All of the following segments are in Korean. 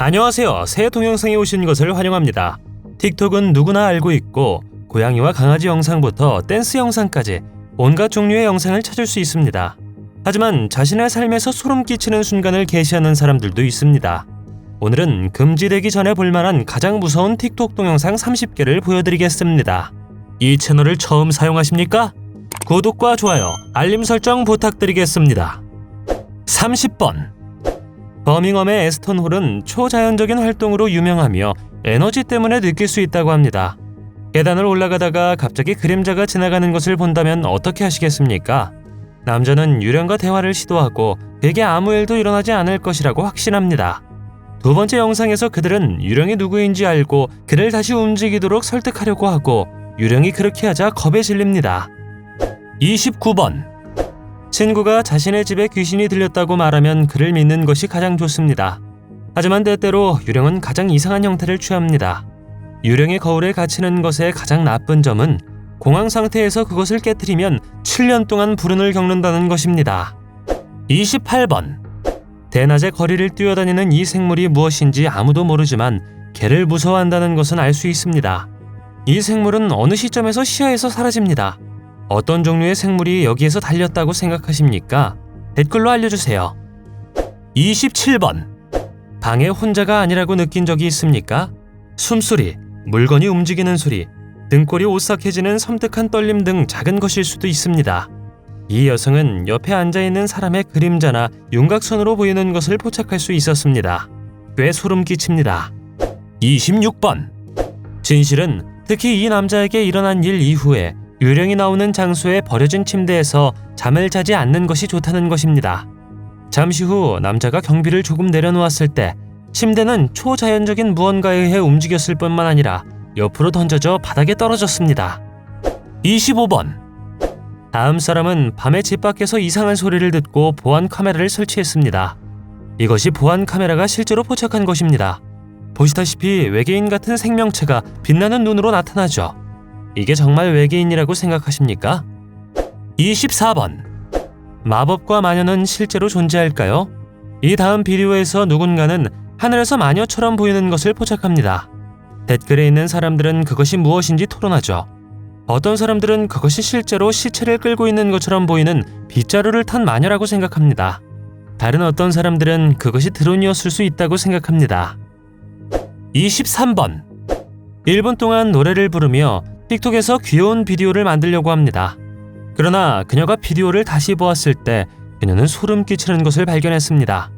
안녕하세요. 새 동영상에 오신 것을 환영합니다. 틱톡은 누구나 알고 있고 고양이와 강아지 영상부터 댄스 영상까지 온갖 종류의 영상을 찾을 수 있습니다. 하지만 자신의 삶에서 소름 끼치는 순간을 게시하는 사람들도 있습니다. 오늘은 금지되기 전에 볼만한 가장 무서운 틱톡 동영상 30개를 보여드리겠습니다. 이 채널을 처음 사용하십니까? 구독과 좋아요, 알림 설정 부탁드리겠습니다. 30번. 버밍엄의 에스턴 홀은 초자연적인 활동으로 유명하며 에너지 때문에 느낄 수 있다고 합니다. 계단을 올라가다가 갑자기 그림자가 지나가는 것을 본다면 어떻게 하시겠습니까? 남자는 유령과 대화를 시도하고 그에게 아무 일도 일어나지 않을 것이라고 확신합니다. 두 번째 영상에서 그들은 유령이 누구인지 알고 그를 다시 움직이도록 설득하려고 하고 유령이 그렇게 하자 겁에 질립니다. 29번. 친구가 자신의 집에 귀신이 들렸다고 말하면 그를 믿는 것이 가장 좋습니다. 하지만 때때로 유령은 가장 이상한 형태를 취합니다. 유령의 거울에 갇히는 것의 가장 나쁜 점은 공황 상태에서 그것을 깨트리면 7년 동안 불운을 겪는다는 것입니다. 28번. 대낮에 거리를 뛰어다니는 이 생물이 무엇인지 아무도 모르지만 개를 무서워한다는 것은 알 수 있습니다. 이 생물은 어느 시점에서 시야에서 사라집니다. 어떤 종류의 생물이 여기에서 달렸다고 생각하십니까? 댓글로 알려주세요. 27번. 방에 혼자가 아니라고 느낀 적이 있습니까? 숨소리, 물건이 움직이는 소리, 등골이 오싹해지는 섬뜩한 떨림 등 작은 것일 수도 있습니다. 이 여성은 옆에 앉아있는 사람의 그림자나 윤곽선으로 보이는 것을 포착할 수 있었습니다. 꽤 소름 끼칩니다. 26번. 진실은 특히 이 남자에게 일어난 일 이후에 유령이 나오는 장소에 버려진 침대에서 잠을 자지 않는 것이 좋다는 것입니다. 잠시 후 남자가 경비를 조금 내려놓았을 때 침대는 초자연적인 무언가에 의해 움직였을 뿐만 아니라 옆으로 던져져 바닥에 떨어졌습니다. 25번. 다음 사람은 밤에 집 밖에서 이상한 소리를 듣고 보안 카메라를 설치했습니다. 이것이 보안 카메라가 실제로 포착한 것입니다. 보시다시피 외계인 같은 생명체가 빛나는 눈으로 나타나죠. 이게 정말 외계인이라고 생각하십니까? 24번. 마법과 마녀는 실제로 존재할까요? 이 다음 비디오에서 누군가는 하늘에서 마녀처럼 보이는 것을 포착합니다. 댓글에 있는 사람들은 그것이 무엇인지 토론하죠. 어떤 사람들은 그것이 실제로 시체를 끌고 있는 것처럼 보이는 빗자루를 탄 마녀라고 생각합니다. 다른 어떤 사람들은 그것이 드론이었을 수 있다고 생각합니다. 23번. 1분 동안 노래를 부르며 틱톡에서 귀여운 비디오를 만들려고 합니다. 그러나 그녀가 비디오를 다시 보았을 때 그녀는 소름 끼치는 것을 발견했습니다.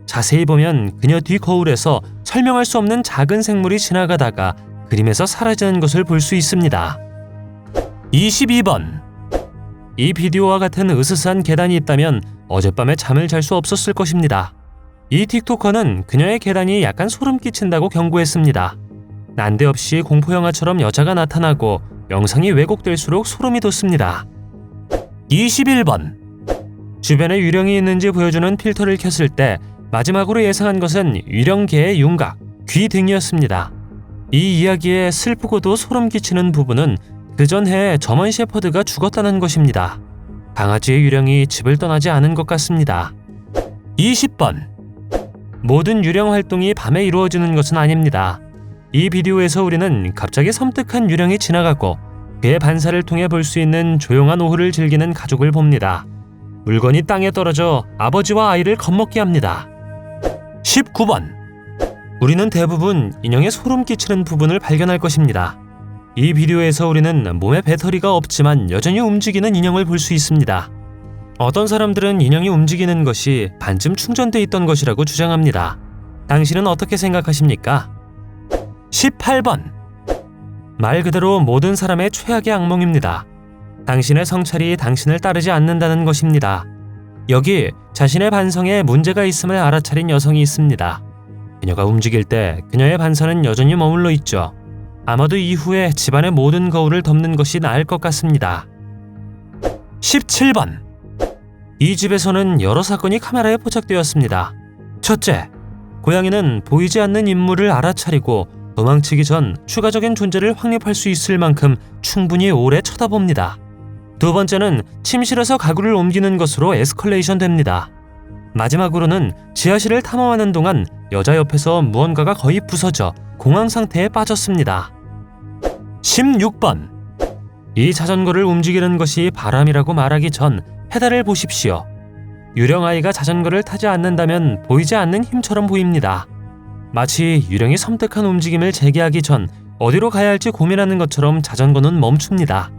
자세히 보면 그녀 뒤 거울에서 설명할 수 없는 작은 생물이 지나가다가 그림에서 사라지는 것을 볼 수 있습니다. 22번. 이 비디오와 같은 으스스한 계단이 있다면 어젯밤에 잠을 잘 수 없었을 것입니다. 이 틱토커는 그녀의 계단이 약간 소름 끼친다고 경고했습니다. 난데없이 공포영화처럼 여자가 나타나고 영상이 왜곡될수록 소름이 돋습니다. 21번. 주변에 유령이 있는지 보여주는 필터를 켰을 때 마지막으로 예상한 것은 유령개의 윤곽, 귀 등이었습니다. 이 이야기의 슬프고도 소름 끼치는 부분은 그전 해에 저먼 셰퍼드가 죽었다는 것입니다. 강아지의 유령이 집을 떠나지 않은 것 같습니다. 20번. 모든 유령 활동이 밤에 이루어지는 것은 아닙니다. 이 비디오에서 우리는 갑자기 섬뜩한 유령이 지나가고 그의 반사를 통해 볼 수 있는 조용한 오후를 즐기는 가족을 봅니다. 물건이 땅에 떨어져 아버지와 아이를 겁먹게 합니다. 19번. 우리는 대부분 인형의 소름 끼치는 부분을 발견할 것입니다. 이 비디오에서 우리는 몸에 배터리가 없지만 여전히 움직이는 인형을 볼 수 있습니다. 어떤 사람들은 인형이 움직이는 것이 반쯤 충전돼 있던 것이라고 주장합니다. 당신은 어떻게 생각하십니까? 18번. 말 그대로 모든 사람의 최악의 악몽입니다. 당신의 성찰이 당신을 따르지 않는다는 것입니다. 여기 자신의 반성에 문제가 있음을 알아차린 여성이 있습니다. 그녀가 움직일 때 그녀의 반사는 여전히 머물러 있죠. 아마도 이후에 집안의 모든 거울을 덮는 것이 나을 것 같습니다. 17번. 이 집에서는 여러 사건이 카메라에 포착되었습니다. 첫째, 고양이는 보이지 않는 인물을 알아차리고 도망치기 전 추가적인 존재를 확립할 수 있을 만큼 충분히 오래 쳐다봅니다. 두 번째는 침실에서 가구를 옮기는 것으로 에스컬레이션 됩니다. 마지막으로는 지하실을 탐험하는 동안 여자 옆에서 무언가가 거의 부서져 공황 상태에 빠졌습니다. 16번. 이 자전거를 움직이는 것이 바람이라고 말하기 전 페달을 보십시오. 유령 아이가 자전거를 타지 않는다면 보이지 않는 힘처럼 보입니다. 마치 유령이 섬뜩한 움직임을 재개하기 전 어디로 가야 할지 고민하는 것처럼 자전거는 멈춥니다.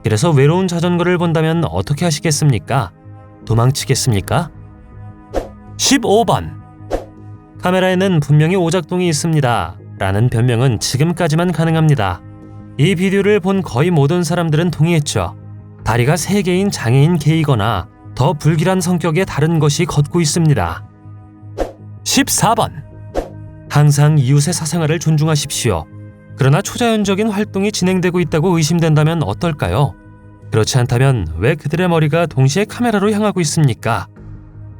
그래서 외로운 자전거를 본다면 어떻게 하시겠습니까? 도망치겠습니까? 15번. 카메라에는 분명히 오작동이 있습니다 라는 변명은 지금까지만 가능합니다. 이 비디오를 본 거의 모든 사람들은 동의했죠. 다리가 3개인 장애인 게이거나 더 불길한 성격의 다른 것이 걷고 있습니다. 14번. 항상 이웃의 사생활을 존중하십시오. 그러나 초자연적인 활동이 진행되고 있다고 의심된다면 어떨까요? 그렇지 않다면 왜 그들의 머리가 동시에 카메라로 향하고 있습니까?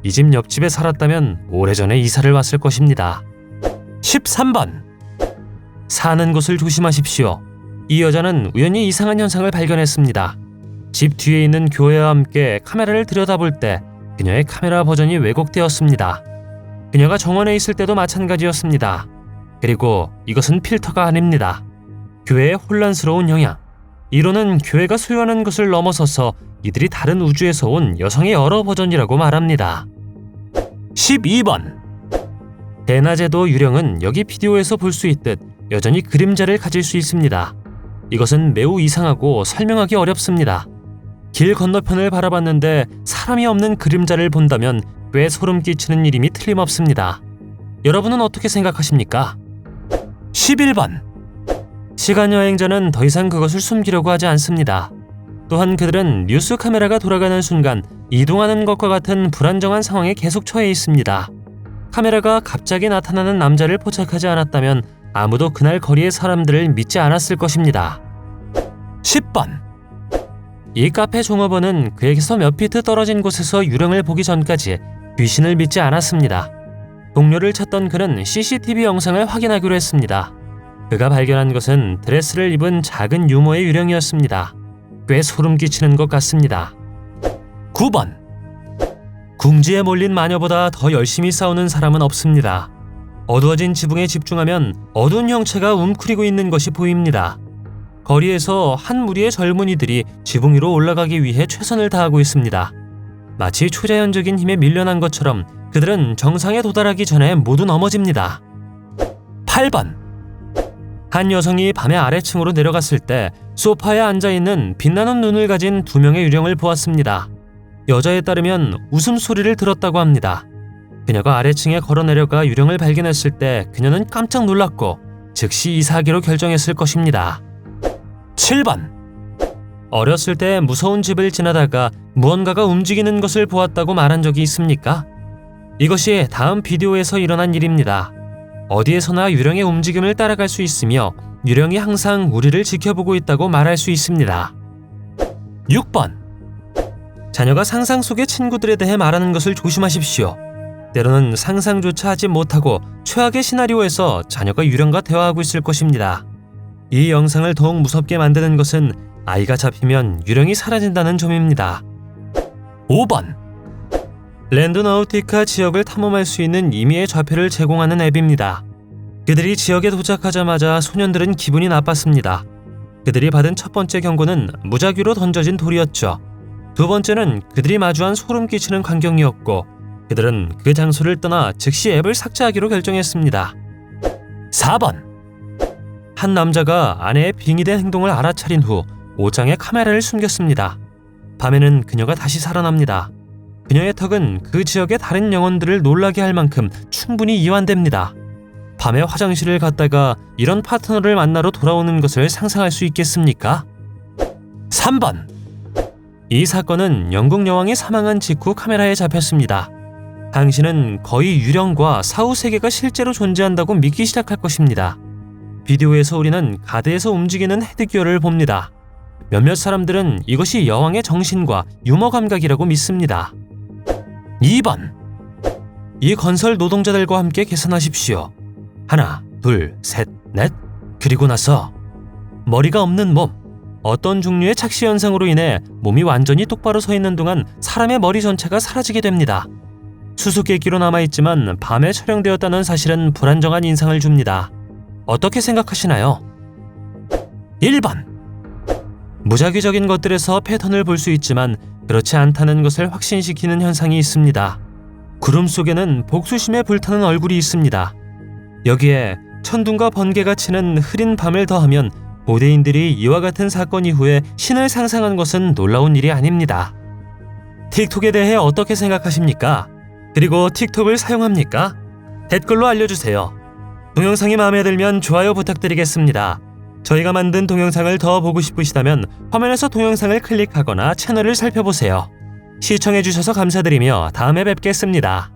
이 집 옆집에 살았다면 오래전에 이사를 왔을 것입니다. 13번. 사는 곳을 조심하십시오. 이 여자는 우연히 이상한 현상을 발견했습니다. 집 뒤에 있는 교회와 함께 카메라를 들여다볼 때 그녀의 카메라 버전이 왜곡되었습니다. 그녀가 정원에 있을 때도 마찬가지였습니다. 그리고 이것은 필터가 아닙니다. 교회의 혼란스러운 영향. 이론은 교회가 소유하는 것을 넘어서서 이들이 다른 우주에서 온 여성의 여러 버전이라고 말합니다. 12번. 대낮에도 유령은 여기 비디오에서 볼 수 있듯 여전히 그림자를 가질 수 있습니다. 이것은 매우 이상하고 설명하기 어렵습니다. 길 건너편을 바라봤는데 사람이 없는 그림자를 본다면 꽤 소름 끼치는 일임이 틀림없습니다. 여러분은 어떻게 생각하십니까? 11번. 시간여행자는 더 이상 그것을 숨기려고 하지 않습니다. 또한 그들은 뉴스 카메라가 돌아가는 순간 이동하는 것과 같은 불안정한 상황에 계속 처해 있습니다. 카메라가 갑자기 나타나는 남자를 포착하지 않았다면 아무도 그날 거리의 사람들을 믿지 않았을 것입니다. 10번. 이 카페 종업원은 그에게서 몇 피트 떨어진 곳에서 유령을 보기 전까지 귀신을 믿지 않았습니다. 동료를 찾던 그는 CCTV 영상을 확인하기로 했습니다. 그가 발견한 것은 드레스를 입은 작은 유모의 유령이었습니다. 꽤 소름 끼치는 것 같습니다. 9번. 궁지에 몰린 마녀보다 더 열심히 싸우는 사람은 없습니다. 어두워진 지붕에 집중하면 어두운 형체가 웅크리고 있는 것이 보입니다. 거리에서 한 무리의 젊은이들이 지붕 위로 올라가기 위해 최선을 다하고 있습니다. 마치 초자연적인 힘에 밀려난 것처럼 그들은 정상에 도달하기 전에 모두 넘어집니다. 8번. 한 여성이 밤에 아래층으로 내려갔을 때 소파에 앉아있는 빛나는 눈을 가진 2명의 유령을 보았습니다. 여자에 따르면 웃음소리를 들었다고 합니다. 그녀가 아래층에 걸어 내려가 유령을 발견했을 때 그녀는 깜짝 놀랐고 즉시 이사하기로 결정했을 것입니다. 7번. 어렸을 때 무서운 집을 지나다가 무언가가 움직이는 것을 보았다고 말한 적이 있습니까? 이것이 다음 비디오에서 일어난 일입니다. 어디에서나 유령의 움직임을 따라갈 수 있으며 유령이 항상 우리를 지켜보고 있다고 말할 수 있습니다. 6번. 자녀가 상상 속의 친구들에 대해 말하는 것을 조심하십시오. 때로는 상상조차 하지 못하고 최악의 시나리오에서 자녀가 유령과 대화하고 있을 것입니다. 이 영상을 더욱 무섭게 만드는 것은 아이가 잡히면 유령이 사라진다는 점입니다. 5번. 랜드나우티카 지역을 탐험할 수 있는 임의의 좌표를 제공하는 앱입니다. 그들이 지역에 도착하자마자 소년들은 기분이 나빴습니다. 그들이 받은 첫 번째 경고는 무작위로 던져진 돌이었죠. 두 번째는 그들이 마주한 소름 끼치는 광경이었고 그들은 그 장소를 떠나 즉시 앱을 삭제하기로 결정했습니다. 4번. 한 남자가 아내의 빙의된 행동을 알아차린 후 옷장에 카메라를 숨겼습니다. 밤에는 그녀가 다시 살아납니다. 그녀의 턱은 그 지역의 다른 영혼들을 놀라게 할 만큼 충분히 이완됩니다. 밤에 화장실을 갔다가 이런 파트너를 만나러 돌아오는 것을 상상할 수 있겠습니까? 3번. 이 사건은 영국 여왕이 사망한 직후 카메라에 잡혔습니다. 당신은 거의 유령과 사후 세계가 실제로 존재한다고 믿기 시작할 것입니다. 비디오에서 우리는 가드에서 움직이는 헤드기어를 봅니다. 몇몇 사람들은 이것이 여왕의 정신과 유머 감각이라고 믿습니다. 2번. 이 건설 노동자들과 함께 계산하십시오. 하나, 둘, 셋, 넷. 그리고 나서 머리가 없는 몸. 어떤 종류의 착시 현상으로 인해 몸이 완전히 똑바로 서 있는 동안 사람의 머리 전체가 사라지게 됩니다. 수수께끼로 남아있지만 밤에 촬영되었다는 사실은 불안정한 인상을 줍니다. 어떻게 생각하시나요? 1번. 무작위적인 것들에서 패턴을 볼 수 있지만 그렇지 않다는 것을 확신시키는 현상이 있습니다. 구름 속에는 복수심에 불타는 얼굴이 있습니다. 여기에 천둥과 번개가 치는 흐린 밤을 더하면 고대인들이 이와 같은 사건 이후에 신을 상상한 것은 놀라운 일이 아닙니다. 틱톡에 대해 어떻게 생각하십니까? 그리고 틱톡을 사용합니까? 댓글로 알려주세요. 동영상이 마음에 들면 좋아요 부탁드리겠습니다. 저희가 만든 동영상을 더 보고 싶으시다면 화면에서 동영상을 클릭하거나 채널을 살펴보세요. 시청해주셔서 감사드리며 다음에 뵙겠습니다.